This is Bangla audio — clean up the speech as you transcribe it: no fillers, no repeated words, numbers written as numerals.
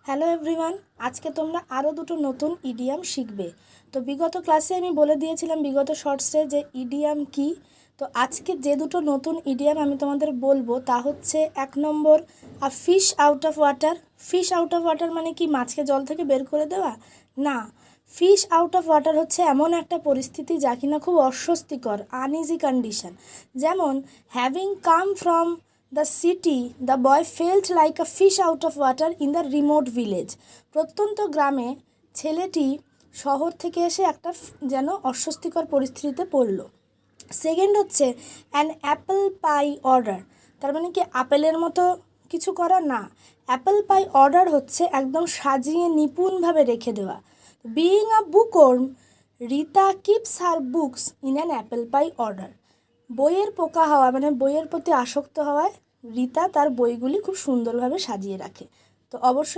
হ্যালো এভরিওয়ান, আজকে তোমরা আরও দুটো নতুন ইডিয়াম শিখবে। তো বিগত ক্লাসে আমি বলে দিয়েছিলাম বিগত শর্টসে যে ইডিয়াম কি। তো আজকে যে দুটো নতুন ইডিয়াম আমি তোমাদের বলবো তা হচ্ছে 1 নম্বর fish out of water. Fish out of water মানে কি মাছকে জল থেকে বের করে দেওয়া? না, ফিশ আউট অফ ওয়াটার হচ্ছে এমন একটা পরিস্থিতি যা কিনা খুব অস্বস্তিকর, আনইজি কন্ডিশন। যেমন having come from the city the boy felt like a fish out of water in the remote village. প্রত্যন্ত গ্রামে ছেলেটি শহর থেকে এসে একটা যেন অস্বস্তিকর পরিস্থিতিতে পড়ল। সেকেন্ড হচ্ছে অ্যান অ্যাপেল পাই অর্ডার। তার মানে কি আপেলের মতো কিছু করা? না, অ্যাপেল পাই অর্ডার হচ্ছে একদম সাজিয়ে নিপুণভাবে রেখে দেওয়া। Being a bookworm, Rita keeps her books in an apple pie order. বইয়ের পোকা হওয়া মানে বইয়ের প্রতি আসক্ত হওয়ায় রিতা তার বইগুলি খুব সুন্দরভাবে সাজিয়ে রাখে। তো অবশ্যই